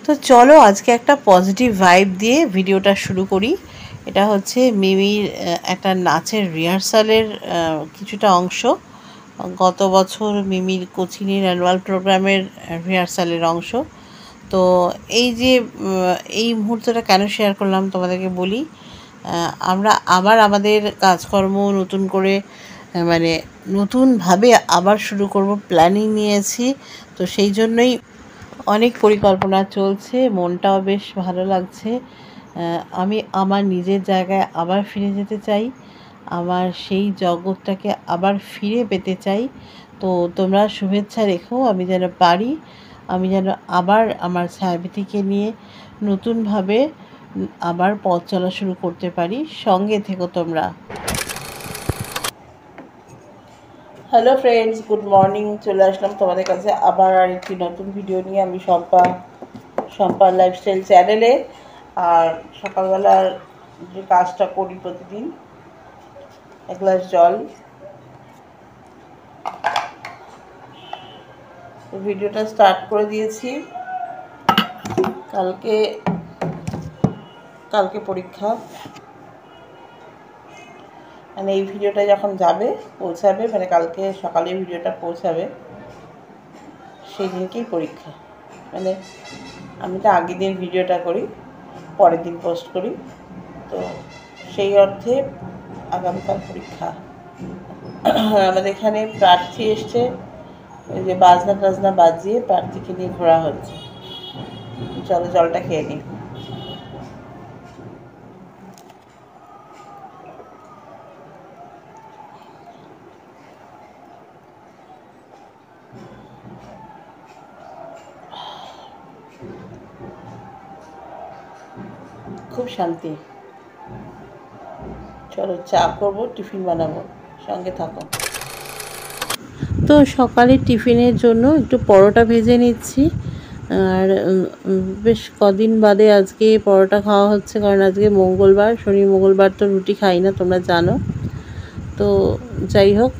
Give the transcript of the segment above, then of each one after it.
তো চলো আজকে একটা পজিটিভ ভাইব দিয়ে ভিডিওটা শুরু করি। এটা হচ্ছে মিমির একটা নাচের রিহার্সালের কিছুটা অংশ। গত বছর মিমির কোচিংয়ের অ্যানুয়াল প্রোগ্রামের রিহার্সালের অংশ। তো এই যে এই মুহূর্তটা কেন শেয়ার করলাম তোমাদেরকে বলি। আমরা আবার আমাদের কাজকর্ম নতুন করে মানে নতুনভাবে আবার শুরু করব প্ল্যানিং নিয়েছি। তো সেই জন্যই অনেক পরিকল্পনা চলছে, মনটাও বেশ ভালো লাগছে। আমি আমার নিজের জায়গায় আবার ফিরে যেতে চাই, আমার সেই জগৎটাকে আবার ফিরে পেতে চাই। তো তোমরা শুভেচ্ছা রেখো, আমি যেন পারি, আমি যেন আবার আমার ছায়াপীঠিকে নিয়ে নতুনভাবে আবার পথ চলা শুরু করতে পারি। সঙ্গে থেকো তোমরা। Hello friends, good morning. চলে আসলাম তোমাদের কাছে আবার আর একটি নতুন ভিডিও নিয়ে। আমি শম্পার লাইফস্টাইল চ্যানেলে। আর সকালবেলার যে কাজটা করি প্রতিদিন, এক গ্লাস জল। ভিডিওটা স্টার্ট করে দিয়েছি। কালকে পরীক্ষা, মানে এই ভিডিওটা যখন পৌঁছাবে, মানে কালকে সকালে ভিডিওটা পৌঁছাবে, সেই দিনকেই পরীক্ষা। মানে আমি তো আগের দিন ভিডিওটা করি, পরের দিন পোস্ট করি। তো সেই অর্থে আগামীকাল পরীক্ষা। আমাদের এখানে প্রার্থী এসছে, ওই যে বাজনা টাজনা বাজিয়ে প্রার্থীকে নিয়ে ঘোরা হচ্ছে। চলো জলটা খেয়ে নিই। খুব শান্তি। চলো চা করবো, টিফিন বানাবো, সঙ্গে থাকো। তো সকালে টিফিনের জন্য একটু পরোটা ভেজে নিচ্ছি। আর বেশ কদিন বাদে আজকে পরোটা খাওয়া হচ্ছে, কারণ আজকে মঙ্গলবার, শনি মঙ্গলবার তো রুটি খাই না, তোমরা জানো। তো যাই হোক,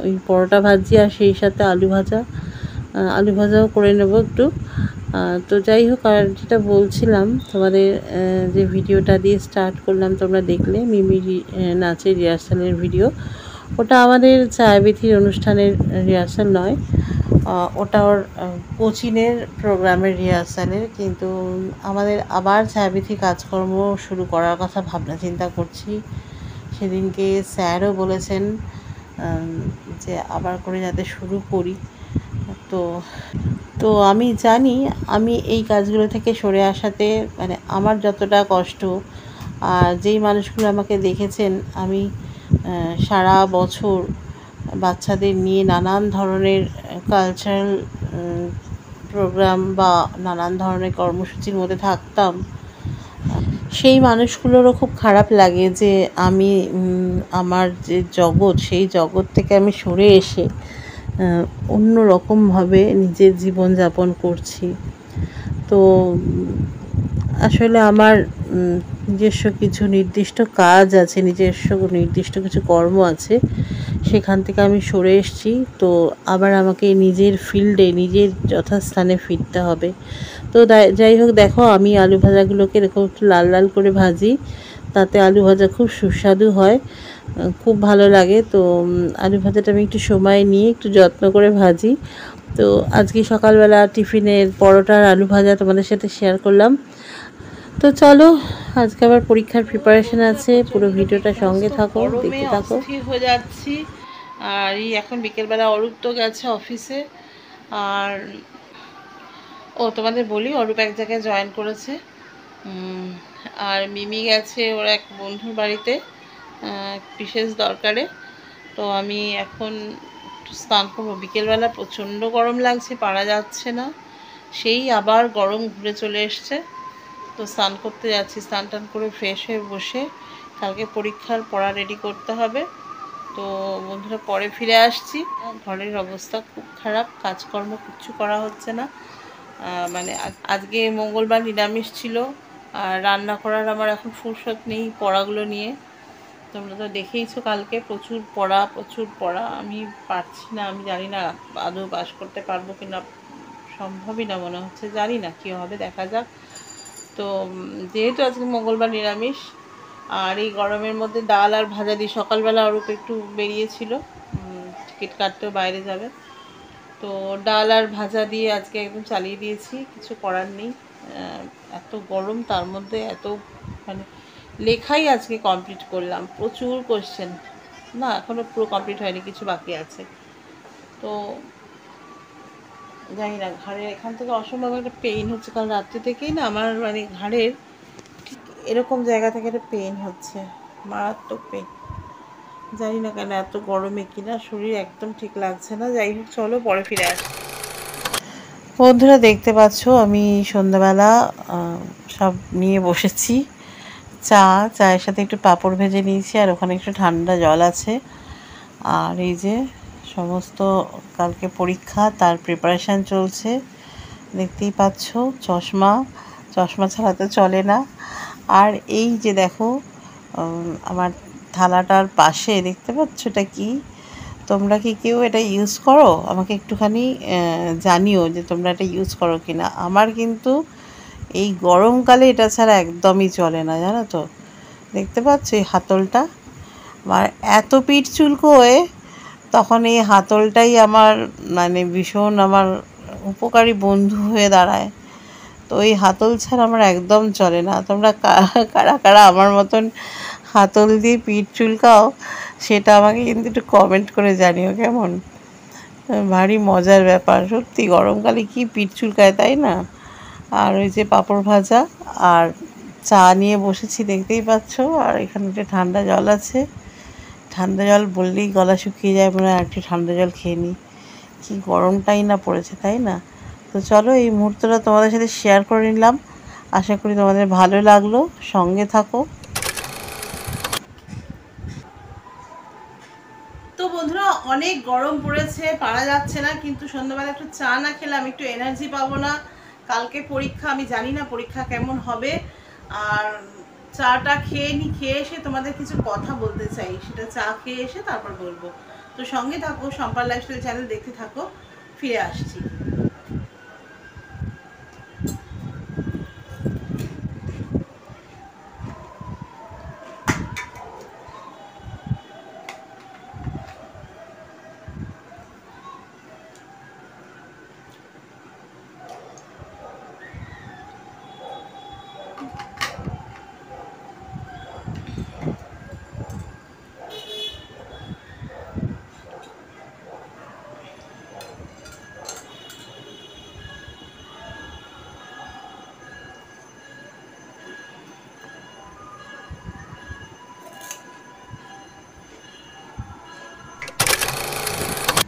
ওই পরোটা ভাজি আর সেই সাথে আলু ভাজাও করে নেব একটু। তো যাই হোক, আর যেটা বলছিলাম তোমাদের, যে ভিডিওটা দিয়ে স্টার্ট করলাম তোমরা দেখলে, মিমির নাচের রিহার্সালের ভিডিও। ওটা আমাদের ছায়াবিথির অনুষ্ঠানের রিহার্সাল নয়, ওটা ওর কোচিংয়ের প্রোগ্রামের রিহার্সালের। কিন্তু আমাদের আবার ছায়াবিথি কাজকর্ম শুরু করার কথা ভাবনা চিন্তা করছি। সেদিনকে স্যারও বলেছেন যে আবার করে যাতে শুরু করি। তো তো আমি জানি, আমি এই কাজগুলো থেকে সরে আসাতে মানে আমার যতটা কষ্ট, আর যেই মানুষগুলো আমাকে দেখেছেন, আমি সারা বছর বাচ্চাদের নিয়ে নানান ধরনের কালচারাল প্রোগ্রাম বা নানান ধরনের কর্মসূচির মধ্যে থাকতাম, সেই মানুষগুলোরও খুব খারাপ লাগে যে আমি আমার যে জগৎ, সেই জগৎ থেকে আমি সরে এসে অন্য রকমভাবে নিজের জীবনযাপন করছি। তো আসলে আমার নিজস্ব কিছু নির্দিষ্ট কাজ আছে, নিজস্ব নির্দিষ্ট কিছু কর্ম আছে, সেখান থেকে আমি সরে এসেছি। তো আবার আমাকে নিজের ফিল্ডে, নিজের যথাস্থানে ফিরতে হবে। তো যাই হোক, দেখো আমি আলু ভাজাগুলোকে এরকম একটু লাল লাল করে ভাজি, তাতে আলু ভাজা খুব সুস্বাদু হয়, খুব ভালো লাগে। তো আলু ভাজাটা আমি একটু সময় নিয়ে একটু যত্ন করে ভাজি। তো আজকে সকালবেলা টিফিনের পরোটা আর আলু ভাজা তোমাদের সাথে শেয়ার করলাম। তো চলো, আজকে আবার পরীক্ষার প্রিপারেশন আছে, পুরো ভিডিওটা সঙ্গে থাকো, দেখতে থাকো। অস্থির হয়ে যাচ্ছি। আর এই এখন বিকেলবেলা অরূপ তো গেছে অফিসে। আর তোমাদের বলি, অরূপ এক জায়গায় জয়েন করেছে। আর মিমি গেছে ওর এক বন্ধুর বাড়িতে বিশেষ দরকারে। তো আমি এখন একটু স্নান করবো। বিকেলবেলা প্রচণ্ড গরম লাগছে, পারা যাচ্ছে না। সেই আবার গরম ঘুরে চলে এসছে। তো স্নান করতে যাচ্ছি, স্নান টান করে ফ্রেশ হয়ে বসে কালকে পরীক্ষার পড়া রেডি করতে হবে। তো বন্ধুরা, পরে ফিরে আসছি। ঘরের অবস্থা খুব খারাপ, কাজকর্ম কিচ্ছু করা হচ্ছে না। মানে আজকে মঙ্গলবার নিরামিষ ছিল, আর রান্না করার আমার এখন ফুরসত নেই পড়াগুলো নিয়ে। তোমরা তো দেখেইছো কালকে, প্রচুর পড়া। আমি পারছি না, আমি জানি না আদৌ পাস করতে পারবো কি না সম্ভবই না মনে হচ্ছে, জানি না কী হবে, দেখা যাক। তো যেহেতু আজকে মঙ্গলবার নিরামিষ, আর এই গরমের মধ্যে ডাল আর ভাজা দিয়ে, সকালবেলা অরূপ একটু বেরিয়েছিল টিকিট কাটতেও বাইরে যাবে, তো ডাল আর ভাজা দিয়ে আজকে একদম চালিয়ে দিয়েছি, কিছু করার নেই। এত গরম, তার মধ্যে এত মানে লেখাই আজকে কমপ্লিট করলাম, প্রচুর কোশ্চেন, না এখনও পুরো কমপ্লিট হয়নি, কিছু বাকি আছে। তো জানি না, ঘাড়ের এখান থেকে অসম্ভব একটা পেইন হচ্ছে, কাল রাত্রি থেকেই না আমার মানে ঘাড়ের ঠিক এরকম জায়গা থেকে একটা পেইন হচ্ছে, মারাত্মক পেইন। জানি না কেন, এত গরমে কিনা শরীর একদম ঠিক লাগছে না। যাই হোক, চলো পরে ফিরে আসি। বন্ধুরা দেখতে পাচ্ছ আমি সন্ধ্যাবেলা সব নিয়ে বসেছি, চায়ের সাথে একটু পাঁপড় ভেজে নিয়েছি, আর ওখানে একটু ঠান্ডা জল আছে। আর এই যে সমস্ত কালকে পরীক্ষা, তার প্রিপারেশান চলছে, দেখতেই পাচ্ছ। চশমা ছাড়া তো চলে না। আর এই যে দেখো আমার থালাটার পাশে দেখতে পাচ্ছ এটা কি, তোমরা কি কেউ এটা ইউজ করো? আমাকে একটুখানি জানিও যে তোমরা এটা ইউজ করো কি না। আমার কিন্তু এই গরমকালে এটা ছাড়া একদমই চলে না, জানো তো। দেখতে পাচ্ছ এই হাতলটা, আমার এত পিঠ চুলকোয়, তখন এই হাতলটাই আমার মানে ভীষণ আমার উপকারী বন্ধু হয়ে দাঁড়ায়। তো এই হাতল ছাড়া আমার একদম চলে না। তোমরা কারা কারা আমার মতন হাতল দিয়ে পিঠ চুলকাও, সেটা আমাকে কিন্তু একটু কমেন্ট করে জানিও কেমন। ভারী মজার ব্যাপার সত্যি, গরমকালে কি পিঠ চুলকায়, তাই না। আর ওই যে পাঁপড় ভাজা আর চা নিয়ে বসেছি, দেখতেই পাচ্ছ। আর এখানে একটা ঠান্ডা জল আছে, ঠান্ডা জল বললেই গলা শুকিয়ে যায়, মনে হয় একটু ঠান্ডা জল খেয়ে নিই। কী গরমটাই না পড়েছে, তাই না। তো চলো এই মুহূর্তটা তোমাদের সাথে শেয়ার করে নিলাম, আশা করি তোমাদের ভালো লাগলো, সঙ্গে থাকো। তো বন্ধুরা অনেক গরম পড়েছে, পারা যাচ্ছে না, কিন্তু সন্ধ্যাবেলা একটু চা না খেলে আমি একটু এনার্জি পাবো না। কালকে পরীক্ষা, আমি জানি না পরীক্ষা কেমন হবে। আর চাটা খেয়ে এসে তোমাদের কিছু কথা বলতে চাই, সেটা চা খেয়ে এসে তারপর বলবো। তো সঙ্গে থাকো, সম্পার লাইফস্টাইল চ্যানেল দেখতে থাকো, ফিরে আসছি।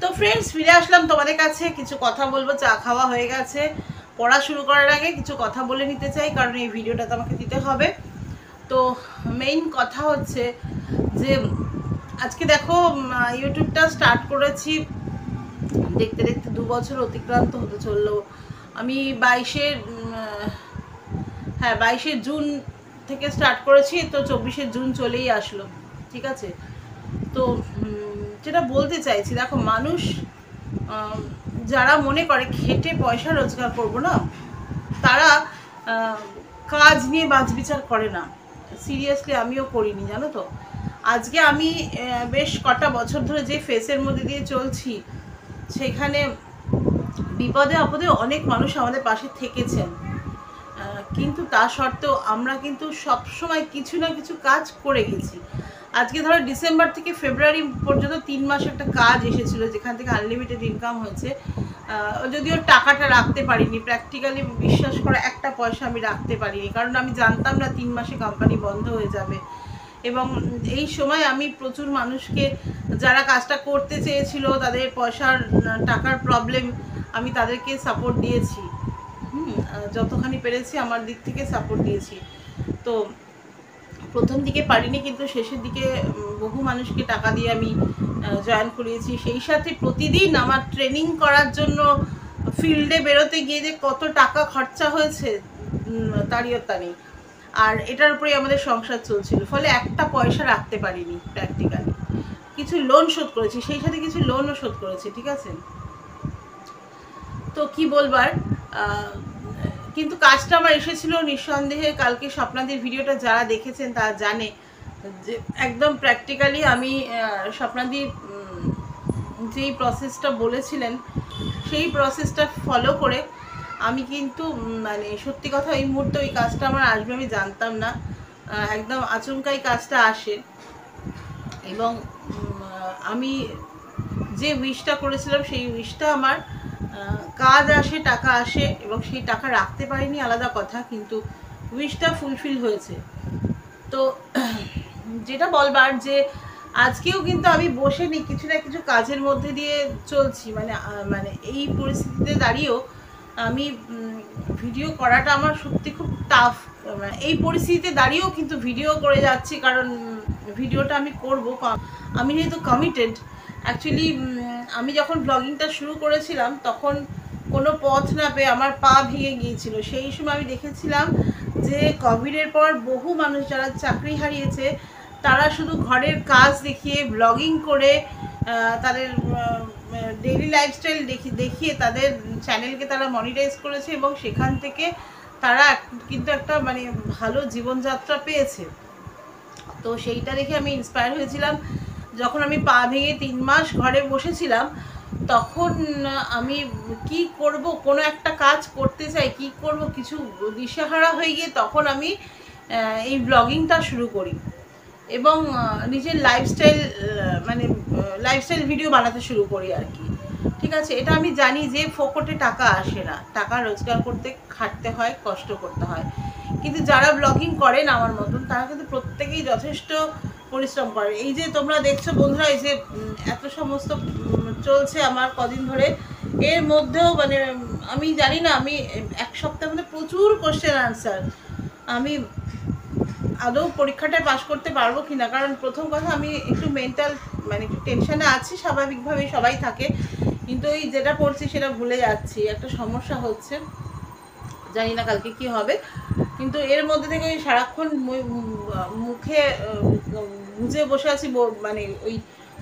তো ফ্রেন্ডস, ফিরে আসলাম তোমাদের কাছে, কিছু কথা বলবো। চা খাওয়া হয়ে গেছে, পড়া শুরু করার আগে কিছু কথা বলে নিতে চাই, কারণ এই ভিডিওটা তো আমাকে দিতে হবে। তো মেইন কথা হচ্ছে যে আজকে দেখো ইউটিউবটা স্টার্ট করেছি, দেখতে দেখতে 2 বছর অতিক্রান্ত হতে চললো। আমি 22শে জুন থেকে স্টার্ট করেছি, তো 24শে জুন চলেই আসলো, ঠিক আছে। তো যেটা বলতে চাইছি, দেখো মানুষ যারা মনে করে খেটে পয়সা রোজগার করবো না, তারা কাজ নিয়ে বাছবিচার করে না। সিরিয়াসলি আমিও করিনি, জানো তো। আজকে আমি বেশ কটা বছর ধরে যে ফেসের মধ্যে দিয়ে চলছি, সেখানে বিপদে আপদে অনেক মানুষ আমাদের পাশে থেকেছেন, কিন্তু তা সত্ত্বেও আমরা কিন্তু সবসময় কিছু না কিছু কাজ করে গেছি। আজকে ধরো ডিসেম্বর থেকে ফেব্রুয়ারি পর্যন্ত 3 মাস একটা কাজ এসেছিল, যেখান থেকে আনলিমিটেড ইনকাম হয়েছে। যদিও টাকাটা রাখতে পারিনি, প্র্যাকটিক্যালি বিশ্বাস করে একটা পয়সা আমি রাখতে পারিনি, কারণ আমি জানতাম না 3 মাসে কোম্পানি বন্ধ হয়ে যাবে। এবং এই সময় আমি প্রচুর মানুষকে, যারা কাজটা করতে চেয়েছিল, তাদের পয়সার টাকার প্রবলেম, আমি তাদেরকে সাপোর্ট দিয়েছি, যতখানি পেরেছি আমার দিক থেকে সাপোর্ট দিয়েছি। তো প্রথম দিকে পারিনি, কিন্তু শেষের দিকে বহু মানুষকে টাকা দিয়ে আমি জয়েন করিয়েছি। সেই সাথে প্রতিদিন আমার ট্রেনিং করার জন্য ফিল্ডে বেরোতে গিয়ে যে কত টাকা খরচা হয়েছে তারিয়তা নেই। আর এটার উপরেই আমাদের সংসার চলছিল, ফলে একটা পয়সা রাখতে পারিনি প্র্যাকটিক্যালি। কিছু লোন শোধ করেছি, সেই সাথে কিছু লোনও শোধ করেছি, ঠিক আছে। তো কি বলবার, কিন্তু কাজটা আমার এসেছিল নিঃসন্দেহে। কালকে স্বপ্নাদির ভিডিওটা যারা দেখেছেন তারা জানে যে একদম প্র্যাকটিক্যালি আমি স্বপ্নাদির যেই প্রসেসটা বলেছিলেন সেই প্রসেসটা ফলো করে আমি কিন্তু মানে সত্যি কথা এই মুহূর্তে ওই কাজটা আমার আসবে আমি জানতাম না, একদম আচমকাই কাজটা আসে। এবং আমি যে উইশটা করেছিলাম সেই উইশটা আমার কাজ আসে, টাকা আসে, এবং সেই টাকা রাখতে পারিনি আলাদা কথা, কিন্তু উইশটা ফুলফিল হয়েছে। তো যেটা বলবার যে আজকেও কিন্তু আমি বসে নেই, কিছু না কিছু কাজের মধ্যে দিয়ে চলছি। মানে এই পরিস্থিতিতে দাঁড়িয়েও আমি ভিডিও করাটা আমার সত্যি খুব টাফ। এই পরিস্থিতিতে দাঁড়িয়েও কিন্তু ভিডিও করে যাচ্ছি, কারণ ভিডিওটা আমি করব, আমি যেহেতু কমিটেড। অ্যাকচুয়ালি আমি যখন ব্লগিংটা শুরু করেছিলাম তখন কোনো পথ না পেয়ে আমার পা ভেঙে গিয়েছিল। সেই সময় আমি দেখেছিলাম যে কোভিডের পর বহু মানুষ যারা চাকরি হারিয়েছে তারা শুধু ঘরের কাজ দেখিয়ে, ব্লগিং করে, তাদের ডেইলি লাইফস্টাইল দেখিয়ে তাদের চ্যানেলকে তারা মনিটাইজ করেছে, এবং সেখান থেকে তারা কিন্তু একটা মানে ভালো জীবনযাত্রা পেয়েছে। তো সেইটা দেখে আমি ইন্সপায়ার হয়েছিলাম। যখন আমি পা ভেঙে 3 মাস ঘরে বসেছিলাম তখন আমি কি করব, কোনো একটা কাজ করতে চাই, কি করব কিছু দিশেহারা হয়ে গিয়ে তখন আমি এই ব্লগিংটা শুরু করি এবং নিজের লাইফস্টাইল ভিডিও বানাতে শুরু করি আর কি। ঠিক আছে, এটা আমি জানি যে ফোকটে টাকা আসে না, টাকা রোজগার করতে খাটতে হয়, কষ্ট করতে হয়। কিন্তু যারা ব্লগিং করেন আমার মতন তারা কিন্তু প্রত্যেকেই যথেষ্ট পরিশ্রম করে। এই যে তোমরা দেখছো বন্ধুরা, এই যে এত সমস্ত চলছে আমার কদিন ধরে, এর মধ্যেও মানে আমি জানি না, আমি 1 সপ্তাহের মধ্যে প্রচুর কোশ্চেন আনসার। আমি আদৌ পরীক্ষাটায় পাশ করতে পারবো কি না, কারণ প্রথম কথা আমি একটু মেন্টাল মানে একটু টেনশনে আছি, স্বাভাবিকভাবেই সবাই থাকে, কিন্তু এই যেটা পড়ছি সেটা ভুলে যাচ্ছি, একটা সমস্যা হচ্ছে, জানি না কালকে কি হবে। কিন্তু এর মধ্যে থেকে ওই সারাক্ষণ মুখে গুজে বসে আছি, মানে ওই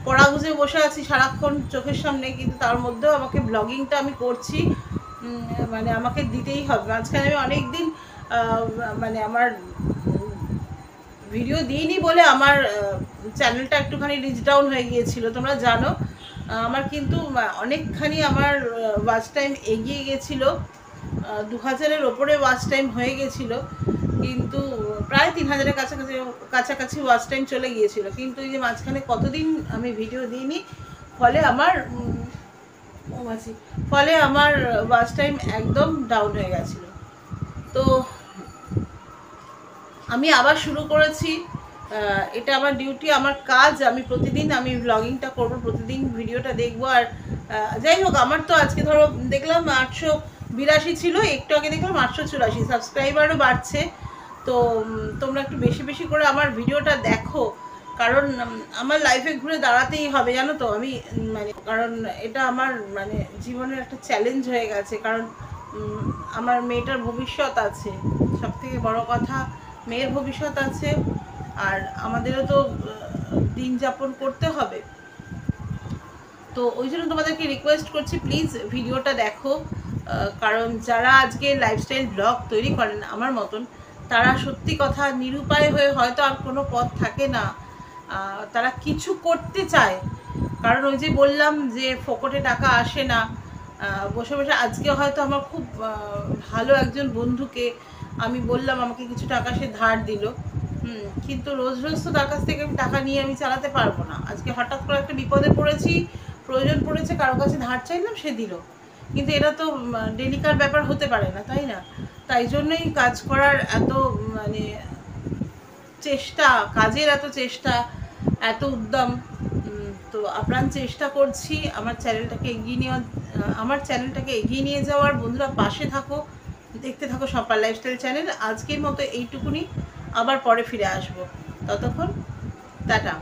পড়া গুজে বসে আছি সারাক্ষণ চোখের সামনে, কিন্তু তার মধ্যেও আমাকে ব্লগিংটা আমি করছি, মানে আমাকে দিতেই হবে। মাঝখানে আমি অনেক দিন মানে আমার ভিডিও দিইনি বলে আমার চ্যানেলটা একটুখানি রিচ ডাউন হয়ে গিয়েছিল, তোমরা জানো। আমার কিন্তু অনেকখানি আমার ওয়াচ টাইম এগিয়ে গেছিলো, 2000-এর ওপরে ওয়াচ টাইম হয়ে গেছিলো, কিন্তু প্রায় 3000-এর কাছাকাছি ওয়াচ টাইম চলে গিয়েছিল। কিন্তু এই যে মাঝখানে কতদিন আমি ভিডিও দিইনি, ফলে আমার ওয়াচ টাইম একদম ডাউন হয়ে গেছিলো। তো আমি আবার শুরু করেছি, এটা আমার ডিউটি, আমার কাজ। আমি প্রতিদিন আমি ব্লগিংটা করবো, প্রতিদিন ভিডিওটা দেখবো। আর যাই হোক, আমার তো আজকে ধরো দেখলাম 882 ছিল, একটু আগে দেখলাম 884, সাবস্ক্রাইবারও বাড়ছে। তো তোমরা একটু বেশি বেশি করে আমার ভিডিওটা দেখো, কারণ আমার লাইফে ঘুরে দাঁড়াতেই হবে, জানো তো। আমি মানে কারণ এটা আমার মানে জীবনের একটা চ্যালেঞ্জ হয়ে গেছে, কারণ আমার মেয়েটার ভবিষ্যৎ আছে, সবথেকে বড় কথা মেয়ের ভবিষ্যৎ আছে, আর আমাদেরও তো দিন যাপন করতে হবে। তো ওই জন্য তোমাদেরকে রিকোয়েস্ট করছি, প্লিজ ভিডিওটা দেখো, কারণ যারা আজকে লাইফস্টাইল ব্লগ তৈরি করেন আমার মতন, তারা সত্যি কথা নিরুপায় হয়ে হয়তো আর কোনো পথ থাকে না, তারা কিছু করতে চায়। কারণ ওই যে বললাম যে ফোকটে টাকা আসে না, বসে বসে আজকে হয়তো আমার খুব ভালো একজন বন্ধুকে আমি বললাম, আমাকে কিছু টাকা সে ধার দিল, কিন্তু রোজ রোজ তো তার কাছ থেকে আমি টাকা নিয়ে আমি চালাতে পারবো না। আজকে হঠাৎ করে একটা বিপদে পড়েছি, প্রয়োজন পড়েছে, কারো কাছে ধার চাইলাম, সে দিল, কিন্তু এটা তো ডেলিকার ব্যাপার হতে পারে না, তাই না? তাই জন্যই কাজ করার এত মানে চেষ্টা, কাজের এত চেষ্টা, এত উদ্যম। তো আপ্রাণ চেষ্টা করছি আমার চ্যানেলটাকে এগিয়ে নিয়ে যাওয়ার। বন্ধুরা পাশে থাকো, দেখতে থাকো সপার লাইফস্টাইল চ্যানেল। আজকের মতো এইটুকুনি, আবার পরে ফিরে আসবো, ততক্ষণ টাটা।